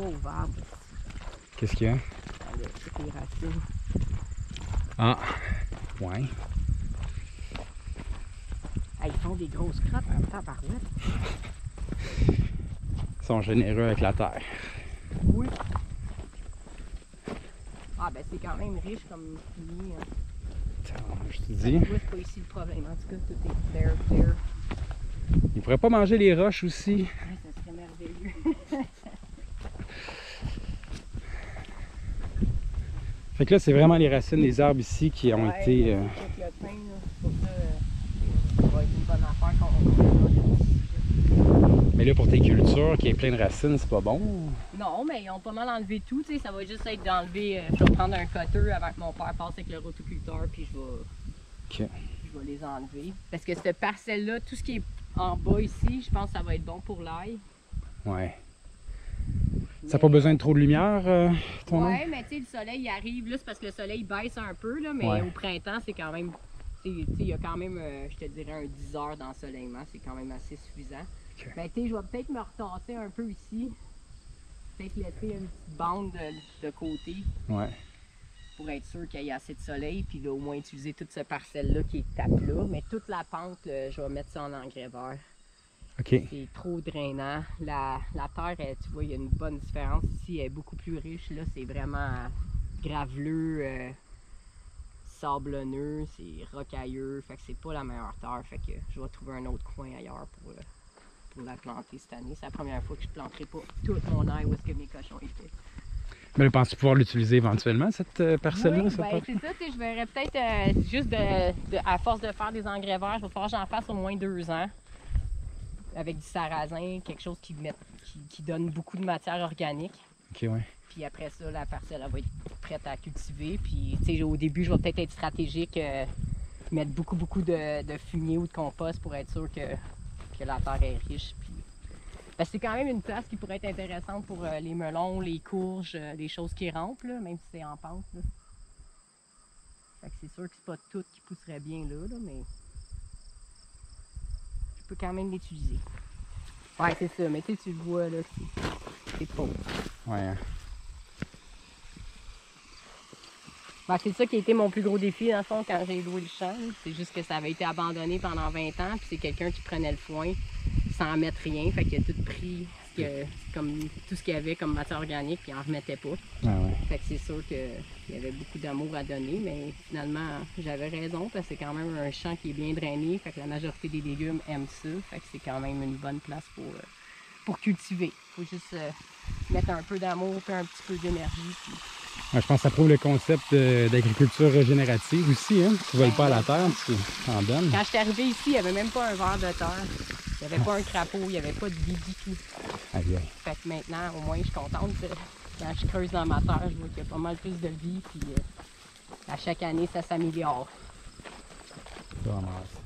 pauvre arbre. Qu'est-ce qu'il y a? Là, c'est les racines. Ah, ouais. Ah, ils font des grosses crottes en tabarouette. Ils sont généreux avec la terre. Oui. Ah, ben c'est quand même riche comme fini. Hein. Je te dis. Oui, c'est pas ici le problème. En tout cas, tout est clair. Ils pourraient pas manger les roches aussi. Ouais, ça serait merveilleux. Fait que là, c'est vraiment les racines des arbres ici qui ont ouais, été... c'est le pain, là. Pour ça, ça va être une bonne affaire qu'on Mais là, pour tes cultures qui est plein de racines, c'est pas bon? Non, mais ils ont pas mal enlevé tout, tu sais. Ça va juste être d'enlever... je vais prendre un cutter avant que mon père passe avec le rotoculteur, puis je vais les enlever. Parce que cette parcelle-là, tout ce qui est en bas ici, je pense que ça va être bon pour l'ail. Ouais. Ça n'a pas besoin de trop de lumière, ton ouais, mais tu sais, le soleil arrive, là, c'est parce que le soleil baisse un peu, là, mais ouais. au printemps, c'est quand même, tu sais, il y a quand même, je te dirais, un 10 heures d'ensoleillement, c'est quand même assez suffisant. Okay. Ben, tu sais, je vais peut-être me retasser un peu ici, peut-être laisser une petite bande de côté, ouais. pour être sûr qu'il y ait assez de soleil, puis là, au moins utiliser toute cette parcelle-là qui est à plat, mais toute la pente, je vais mettre ça en engrais vert. Okay. C'est trop drainant. La terre, tu vois, il y a une bonne différence ici. Elle est beaucoup plus riche. Là, c'est vraiment graveleux, sablonneux, c'est rocailleux. Fait que c'est pas la meilleure terre. Fait que je vais trouver un autre coin ailleurs pour la planter cette année. C'est la première fois que je planterai pas tout mon ail où est-ce que mes cochons étaient. Mais là, penses-tu pouvoir l'utiliser éventuellement, cette parcelle-là? Oui, ben, c'est ça. Je verrais peut-être juste à force de faire des engrais verts, il va falloir que j'en fasse au moins 2 ans. Avec du sarrasin, quelque chose qui donne beaucoup de matière organique. Ok, ouais. Puis après ça, la parcelle elle va être prête à cultiver. Puis tu sais, au début, je vais peut-être être stratégique, mettre beaucoup de fumier ou de compost pour être sûr que la terre est riche. Puis... Ben, c'est quand même une place qui pourrait être intéressante pour les melons, les courges, les choses qui rampent, là, même si c'est en pente. Là. Fait que c'est sûr que c'est pas tout qui pousserait bien là, mais... Je peux quand même l'utiliser. Ouais, c'est ça, mais tu le vois là, c'est pauvre. Ouais. Ben, c'est ça qui a été mon plus gros défi dans le fond quand j'ai loué le champ. C'est juste que ça avait été abandonné pendant 20 ans, puis c'est quelqu'un qui prenait le foin sans mettre rien, fait qu'il a tout pris comme tout ce qu'il y avait comme matière organique, puis il en remettait pas. Ah ouais. Fait que c'est sûr qu'il y avait beaucoup d'amour à donner, mais finalement j'avais raison parce que c'est quand même un champ qui est bien drainé, fait que la majorité des légumes aiment ça, fait que c'est quand même une bonne place pour cultiver. Faut juste mettre un peu d'amour et un petit peu d'énergie. Puis... Ouais, je pense que ça prouve le concept d'agriculture régénérative aussi, hein? Tu ne voles pas à la terre, tu en donnes. Quand je suis arrivée ici, il n'y avait même pas un ver de terre. Il n'y avait pas un crapaud, il n'y avait pas de vie du tout. Aïe. Fait que maintenant, au moins, je suis contente. Quand je creuse dans ma terre, je vois qu'il y a pas mal plus de vie. Puis à chaque année, ça s'améliore. Je te remercie.